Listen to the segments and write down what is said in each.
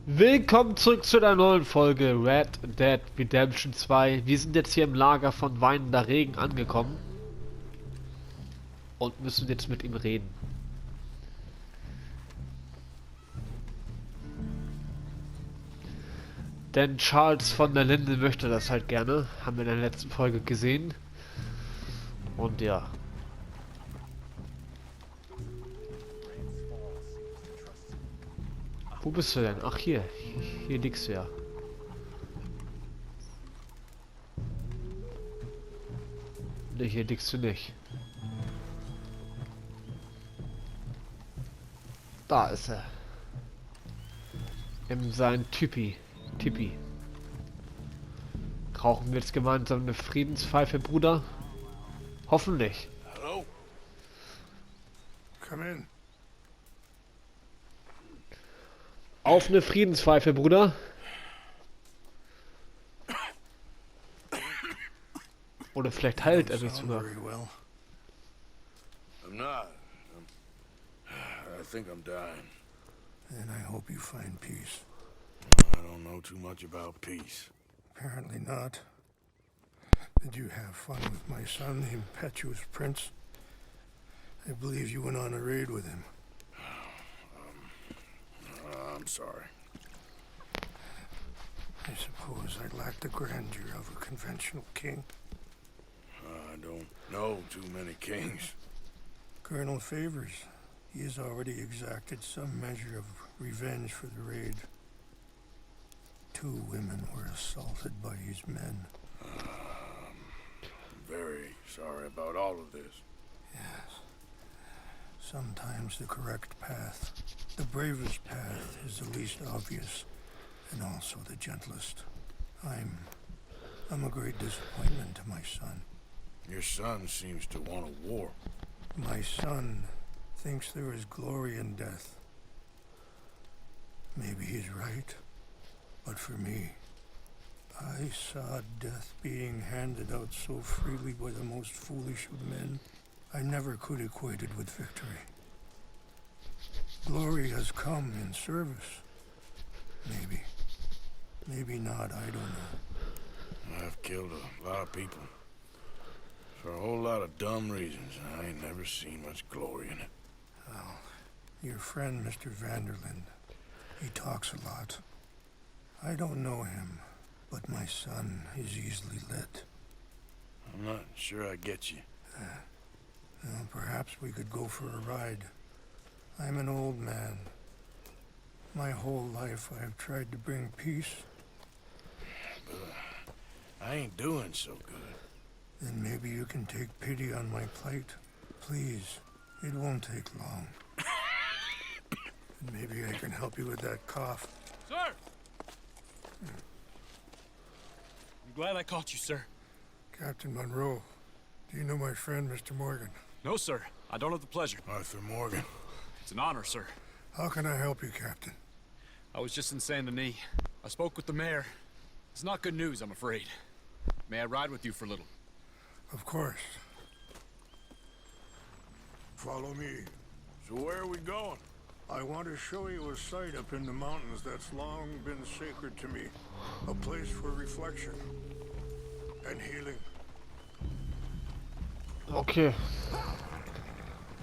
Willkommen zurück zu der neuen Folge Red Dead Redemption 2. Wir sind jetzt hier im Lager von weinender Regen angekommen und müssen jetzt mit ihm reden. Denn Charles von der Linde möchte das halt gerne, haben wir in der letzten Folge gesehen. Und ja. Wo bist du denn? Ach hier, hier liegst du ja. Ne, hier liegst du nicht. Da ist er. In sein Tipi. Rauchen wir jetzt gemeinsam eine Friedenspfeife, Bruder? Hoffentlich. Hello? Come in. Auf eine Friedenspfeife, Bruder. Oder vielleicht heilt er sich sogar. Well. I'm not. I think I'm dying. And I hope you find peace. I don't know too much about peace. Apparently not. Did you have fun with my son, the impetuous prince? I believe you went on a raid with him. I'm sorry. I suppose I lack the grandeur of a conventional king. I don't know too many kings. Colonel Favors. He has already exacted some measure of revenge for the raid. 2 women were assaulted by his men. I'm very sorry about all of this. Yes. Sometimes the correct path, the bravest path, is the least obvious, and also the gentlest. I'm a great disappointment to my son. Your son seems to want a war. My son thinks there is glory in death. Maybe he's right, but for me, I saw death being handed out so freely by the most foolish of men. I never could equate it with victory. Glory has come in service. Maybe. Maybe not, I don't know. I've killed a lot of people. For a whole lot of dumb reasons, and I ain't never seen much glory in it. Well, your friend, Mr. Vanderlyn, he talks a lot. I don't know him, but my son is easily led. I'm not sure I get you. Well, perhaps we could go for a ride. I'm an old man. My whole life I have tried to bring peace. But I ain't doing so good. Then maybe you can take pity on my plight. Please, it won't take long. And maybe I can help you with that cough. Sir! I'm glad I caught you, sir. Captain Monroe, do you know my friend, Mr. Morgan? No, sir. I don't have the pleasure. Arthur Morgan. It's an honor, sir. How can I help you, Captain? I was just in Saint Denis. I spoke with the mayor. It's not good news, I'm afraid. May I ride with you for a little? Of course. Follow me. So where are we going? I want to show you a site up in the mountains that's long been sacred to me. A place for reflection and healing. Okay.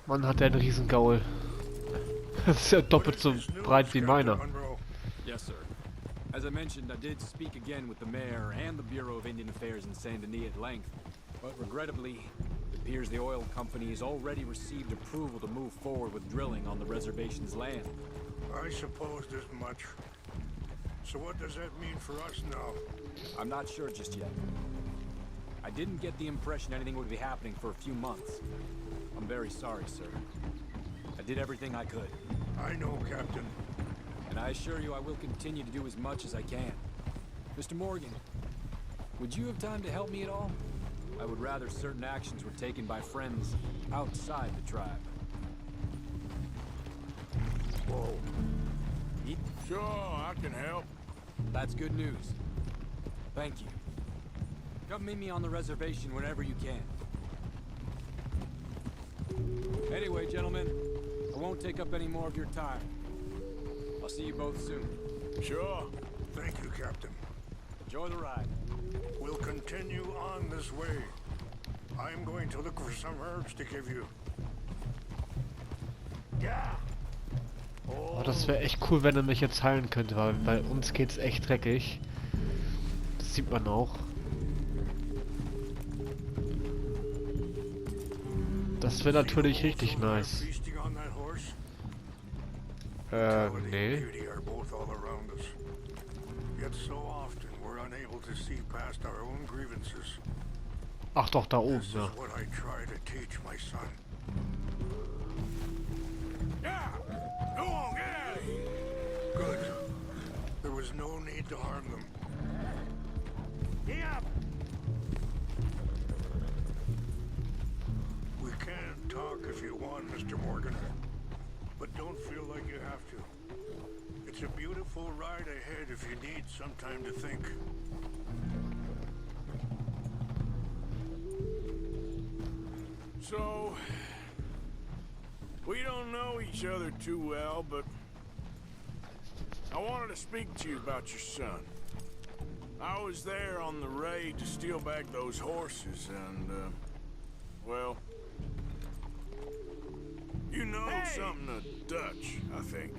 Mann, hat der einen Riesengaul. Das ist ja doppelt so breit wie meiner. Yes, sir. As I mentioned, I did speak again with the mayor and the Bureau of Indian Affairs in Saint Denis at length. But regrettably, it appears the oil company has already received approval to move forward with drilling on the reservation's land. I supposed as much. So what does that mean for us now? I'm not sure just yet. I didn't get the impression anything would be happening for a few months. I'm very sorry, sir. I did everything I could. I know, Captain. And I assure you I will continue to do as much as I can. Mr. Morgan, would you have time to help me at all? I would rather certain actions were taken by friends outside the tribe. Whoa. Eat? Sure, I can help. That's good news. Thank you. Come meet me on the reservation whenever you can. Anyway, gentlemen, I won't take up any more of your time. I'll see you both soon. Sure. Thank you, Captain. Enjoy the ride. We'll continue on this way. I'm going to look for some herbs to give you. Yeah. Oh, das wäre echt cool, wenn er mich jetzt heilen könnte, weil bei uns geht's echt dreckig. Das sieht man auch. Das wäre natürlich richtig nice. Nee. Ach doch, da oben, ja. Good. There was no need to harm them. Yeah. We can talk if you want, Mr. Morgan. But don't feel like you have to. It's a beautiful ride ahead if you need some time to think. So, we don't know each other too well, but I wanted to speak to you about your son. I was there on the raid to steal back those horses, and, well, you know something of Dutch, I think.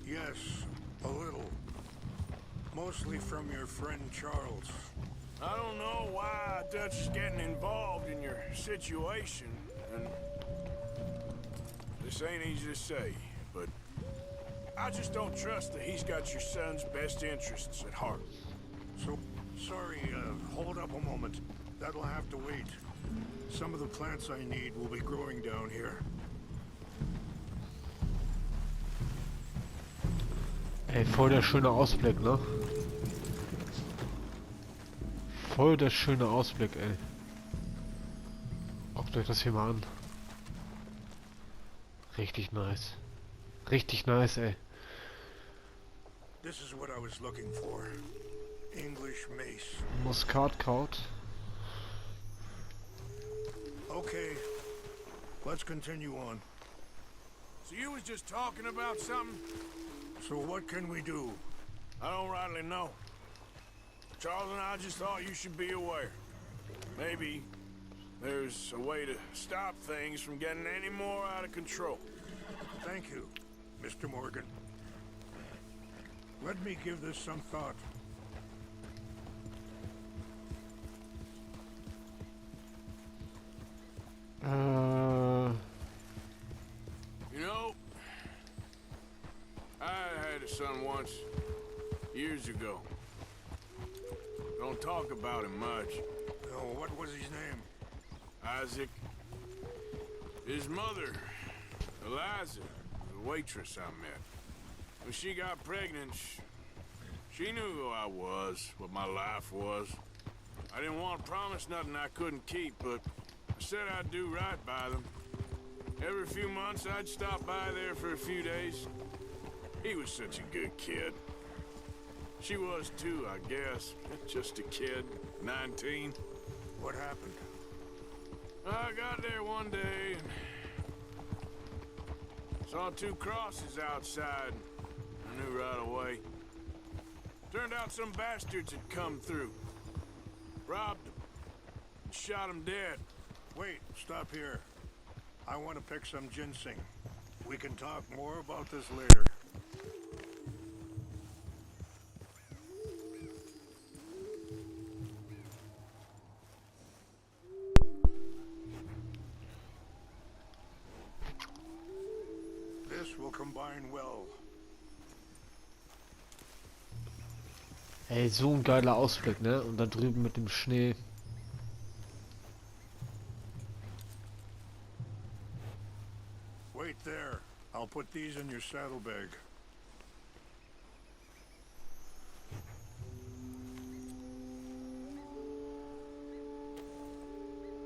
Yes, a little. Mostly from your friend Charles. I don't know why Dutch is getting involved in your situation, and this ain't easy to say, but I just don't trust that he's got your son's best interests at heart. So, sorry, hold up a moment. That'll have to wait. Some of the plants I need will be growing down here. Ey, voll der schöne Ausblick, ne? Voll der schöne Ausblick, ey. Guckt euch das hier mal an. Richtig nice. Richtig nice, ey. This is what I was looking for. English mace. Muskatkraut. Okay. Let's continue on. So you was just talking about something? So what can we do? I don't rightly know. Charles and I just thought you should be aware. Maybe there's a way to stop things from getting any more out of control. Thank you, Mr. Morgan. Let me give this some thought. You know, I had a son once, years ago. Don't talk about him much. Oh, what was his name? Isaac. His mother, Eliza, the waitress I met. When she got pregnant, she knew who I was, what my life was. I didn't want to promise nothing I couldn't keep, but I said I'd do right by them. Every few months, I'd stop by there for a few days. He was such a good kid. She was too, I guess. Just a kid, 19. What happened? I got there one day and saw two crosses outside. I knew right away. Turned out some bastards had come through. Robbed them. And shot them dead. Wait, stop here. I want to pick some ginseng. We can talk more about this later. This will combine well. Ey, so ein geiler Ausblick, ne? Und da drüben mit dem Schnee. Wait there. I'll put these in your saddlebag.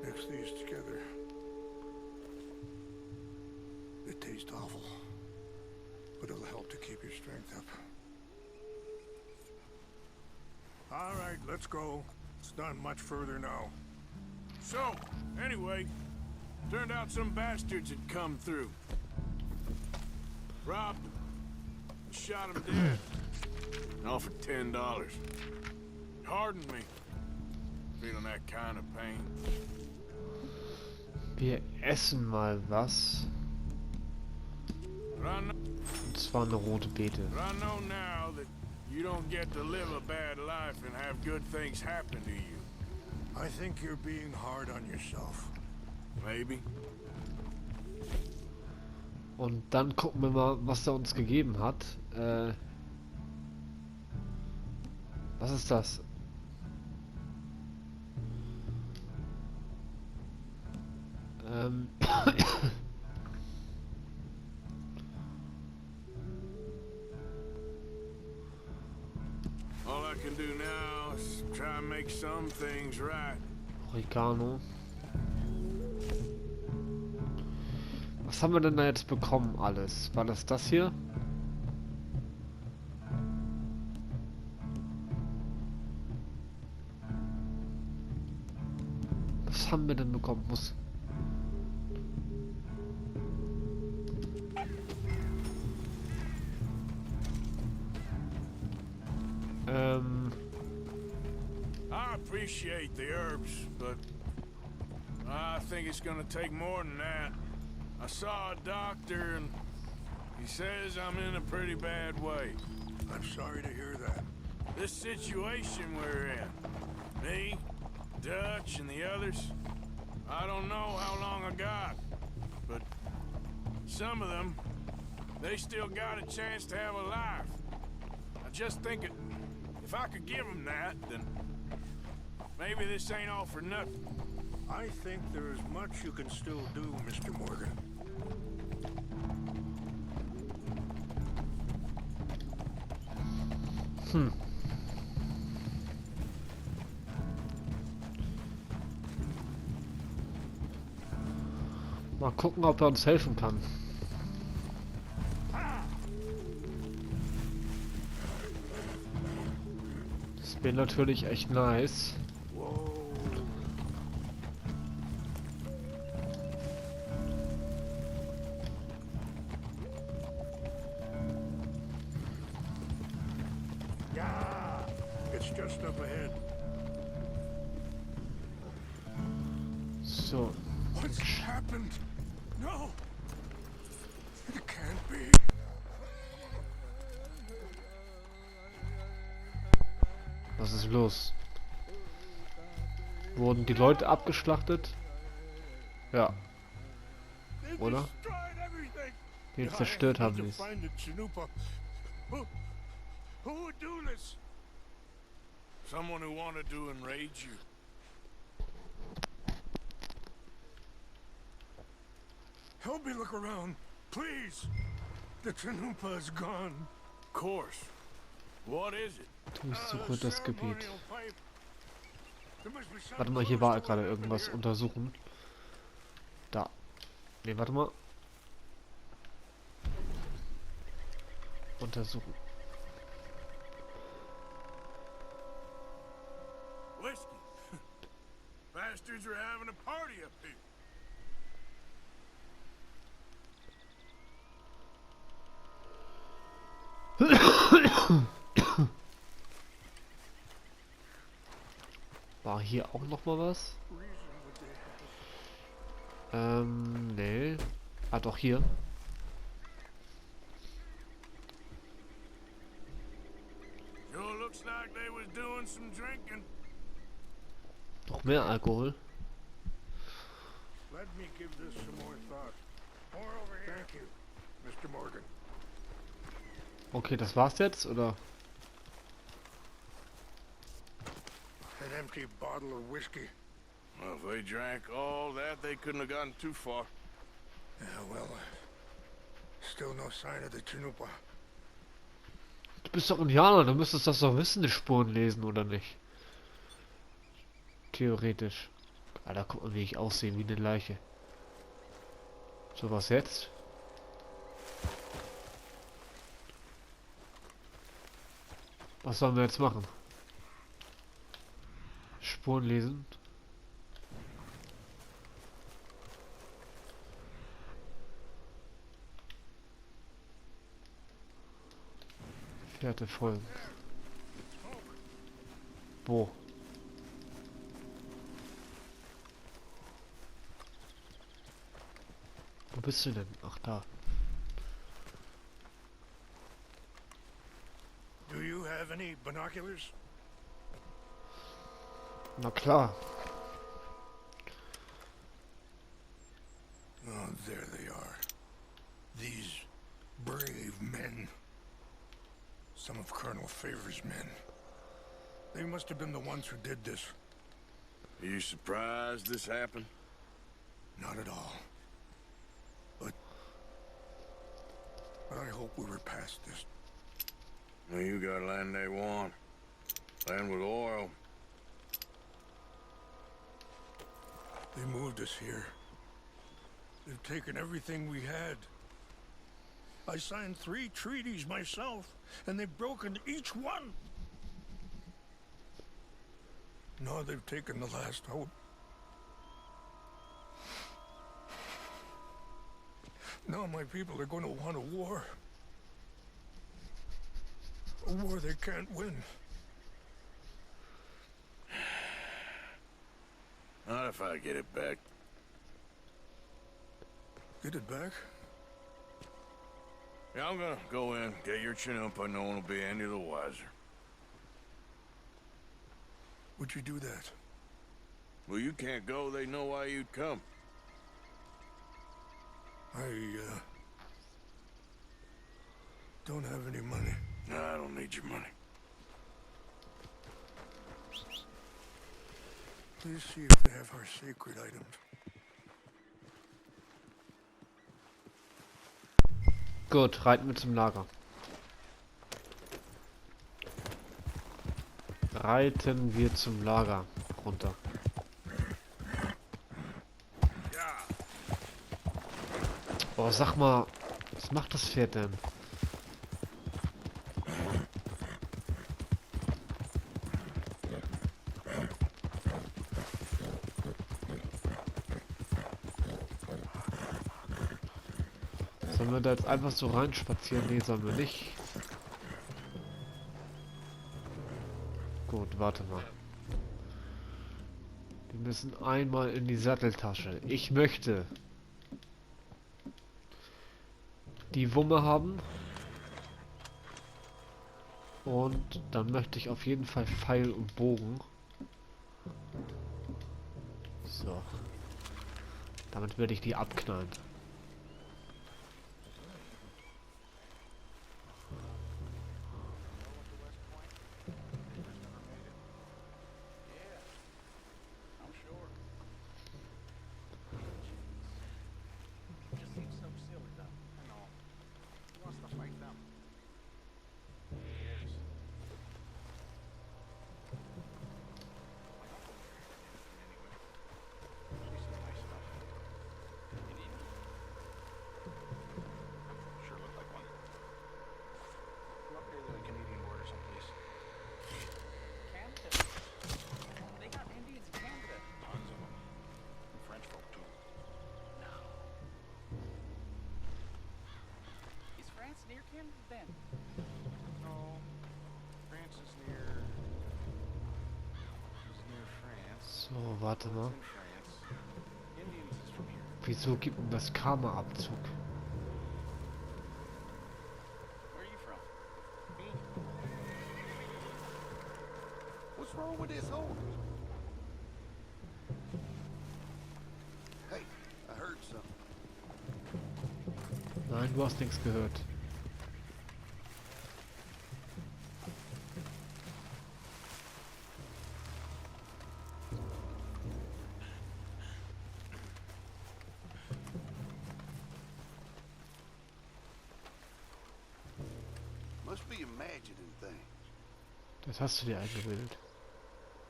Mix these together. They taste awful, but it'll help to keep your strength up. All right, let's go. It's not much further now. So, anyway, turned out some bastards had come through. Robbed them. Shot them dead. Offered $10. Pardon me. Feeling that kind of pain. Wir essen mal was. But I know, Und zwar eine rote Beete. but I know now that you don't get to live a bad life and have good things happen to you. I think you're being hard on yourself. Maybe. Und dann gucken wir mal, was er uns gegeben hat. Was ist das? All I can do now is try and make some things right. Oregano. Was haben wir denn da jetzt bekommen alles? War das hier? Was haben wir denn bekommen? Muss. I appreciate the herbs, but I think it's gonna take more than that. I saw a doctor and he says I'm in a pretty bad way. I'm sorry to hear that. This situation we're in, me, Dutch, and the others, I don't know how long I got, but some of them, they still got a chance to have a life. I just think if I could give them that, then maybe this ain't all for nothing. I think there is much you can still do, Mr. Morgan. Mal gucken, ob er uns helfen kann. Das wäre natürlich echt nice. Yeah, it's just up ahead. So. What's happened? No, it can't be. Was ist los? Wurden die Leute abgeschlachtet? Ja. Oder? Die zerstört haben sie es. Who would do this? Someone who wanted to enrage you. Help me look around, please. The Chanupa is gone. Of course. What is it? Durchsuche das Gebiet. Ceremonial pipe. There must be some Warte mal, hier close war to gerade what happened irgendwas here. untersuchen. Da. Ne, warte mal. Untersuchen. Whiskey. Bastards are having a party up here. War hier auch noch mal was? Nee. Ah, doch hier. Sure looks like they was doing some drinking. Noch mehr Alkohol. Let me give this some more thought. More over here. Thank you, Mr. Morgan. Okay, das war's jetzt, oder? An empty bottle of whiskey. Well, if they drank all that, they couldn't have gotten too far. Yeah, well, still no sign of the Chanupa. Du bist doch Indianer, du müsstest das doch wissen, die Spuren lesen, oder nicht? Theoretisch. Alter, guck mal, wie ich aussehe, wie eine Leiche. So, was jetzt? Was sollen wir jetzt machen? Spuren lesen. Fährte folgen. Wo? Wo bist du denn? Ach, da. Do you have any binoculars? Na klar. Oh, there they are. These brave men. Some of Colonel Favor's men. They must have been the ones who did this. Are you surprised this happened? Not at all. But I hope we were past this. Well, you got land they want. Land with oil. They moved us here. They've taken everything we had. I signed 3 treaties myself, and they've broken each one. Now they've taken the last hope. Now my people are going to want a war. A war they can't win. Not if I get it back. Get it back? Yeah, I'm gonna go in, get your Chinoopa, no one will be any the wiser. Would you do that? Well, you can't go, they know why you'd come. I don't have any money. No, I don't need your money. Please see if they have our sacred items. Gut, reiten wir zum Lager. Reiten wir zum Lager runter. Oh, sag mal, was macht das Pferd denn? Sollen wir da jetzt einfach so reinspazieren? Nee, sollen wir nicht. Gut, warte mal. Wir müssen einmal in die Satteltasche. Ich möchte die Wumme haben. Und dann möchte ich auf jeden Fall Pfeil und Bogen. So. Damit werde ich die abknallen. Near Canada then? No. France is near France. So, warte mal. In France. Indians is from here. Wieso gibt denn das Karma-Abzug? Where are you from? Me? What's wrong with this horse? Hey, I heard something. Nein, du hast nichts gehört. Must be imagining things. Das hast du dir eingebildet.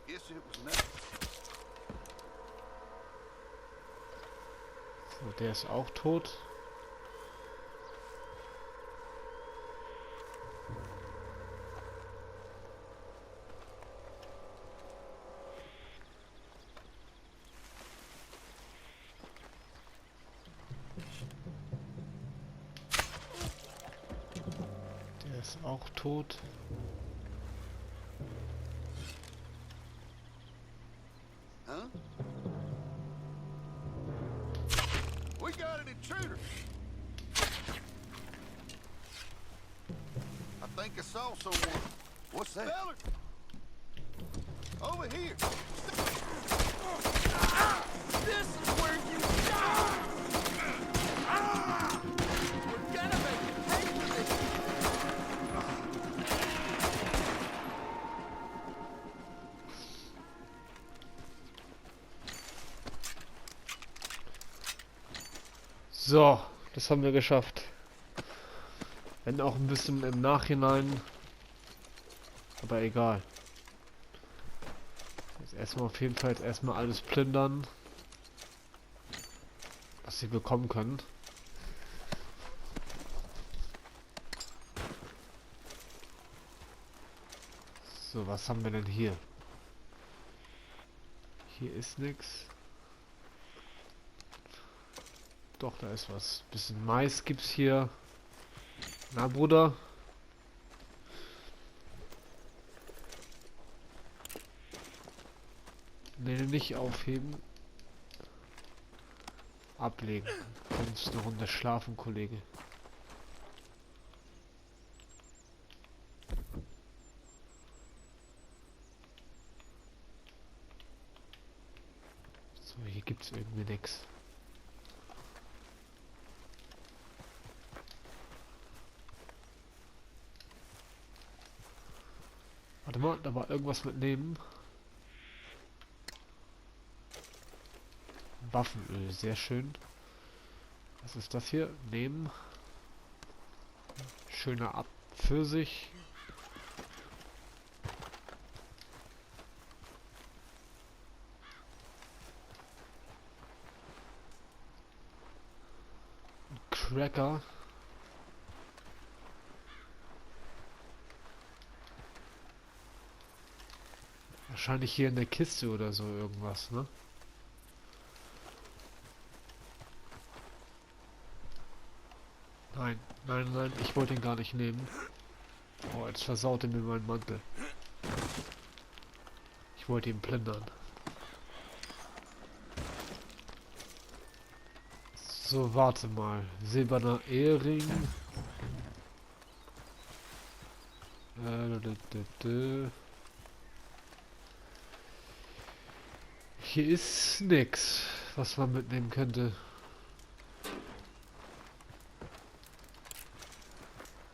Guess it was nothing. So, der ist auch tot. Der ist auch tot. think I saw someone. What's that? Feller! Over here! This is where you die! We're gonna make you pay for this! So, das haben wir geschafft. Wenn auch ein bisschen im Nachhinein. Aber egal. Jetzt erstmal auf jeden Fall jetzt erstmal alles plündern, was sie bekommen können. So, was haben wir denn hier? Hier ist nichts. Doch, da ist was. Bisschen Mais gibt's hier. Na, Bruder? Nee, nicht aufheben. Ablegen. Kannst eine Runde schlafen, Kollege. So, hier gibt's irgendwie nichts. Warte mal, da war irgendwas mitnehmen. Waffenöl, sehr schön. Was ist das hier? Nehmen. Schöner Pfirsich. Cracker. Wahrscheinlich hier in der Kiste oder so irgendwas, ne? Nein, nein, nein, ich wollte ihn gar nicht nehmen. Oh, jetzt versaut er mir meinen Mantel. Ich wollte ihn plündern. So, warte mal. Silberner Ehering. Hier ist nix, was man mitnehmen könnte.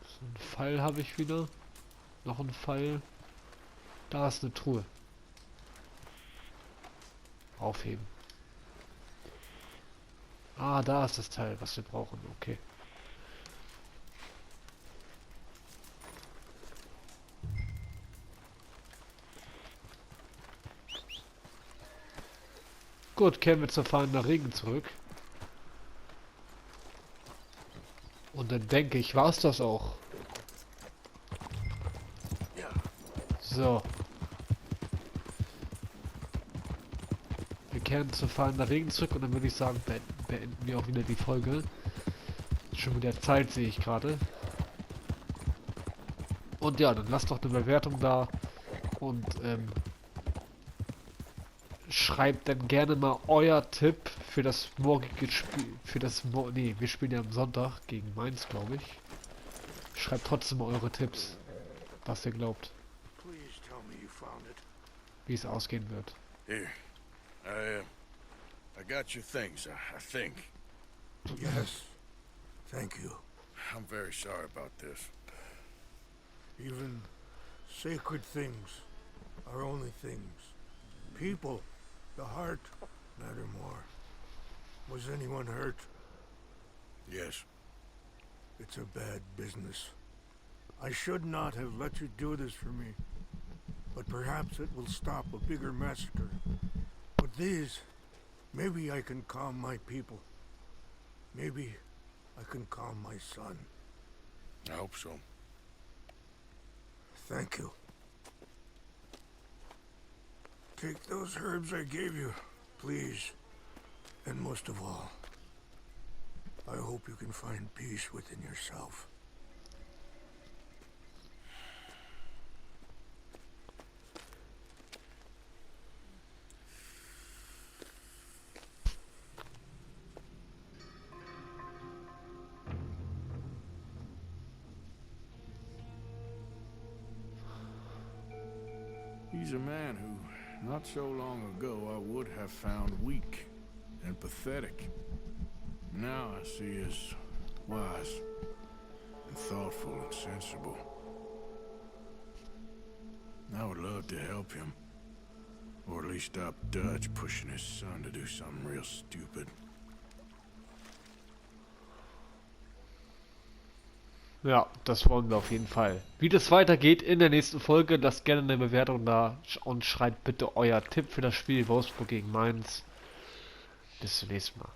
So ein Pfeil habe ich wieder. Noch ein Pfeil. Da ist eine Truhe. Aufheben. Ah, da ist das Teil, was wir brauchen. Okay. Gut, kehren wir zur Fahnen nach Regen zurück. Und dann denke ich, war es das auch. So. Wir kehren zur Fahnen nach Regen zurück und dann würde ich sagen, beenden wir auch wieder die Folge. Schon wieder Zeit sehe ich gerade. Und ja, dann lasst doch eine Bewertung da und schreibt dann gerne mal euer Tipp für das morgige Spiel. Nee, wir spielen ja am Sonntag gegen Mainz, glaube ich. Schreibt trotzdem mal eure Tipps, was ihr glaubt, Please tell me you found it. wie es ausgehen wird. Here. I got your things, I think. Yes. Thank you. I'm very sorry about this. Even sacred things are only things. People, the heart, matter more. Was anyone hurt? Yes. It's a bad business. I should not have let you do this for me. But perhaps it will stop a bigger massacre. With these, maybe I can calm my people. Maybe I can calm my son. I hope so. Thank you. Take those herbs I gave you, please. And most of all, I hope you can find peace within yourself. He's a man who, not so long ago, I would have found weak and pathetic. Now I see as wise and thoughtful and sensible. I would love to help him. Or at least stop Dutch pushing his son to do something real stupid. Ja, das wollen wir auf jeden Fall. Wie das weitergeht in der nächsten Folge, lasst gerne eine Bewertung da und schreibt bitte euer Tipp für das Spiel Wolfsburg gegen Mainz. Bis zum nächsten Mal.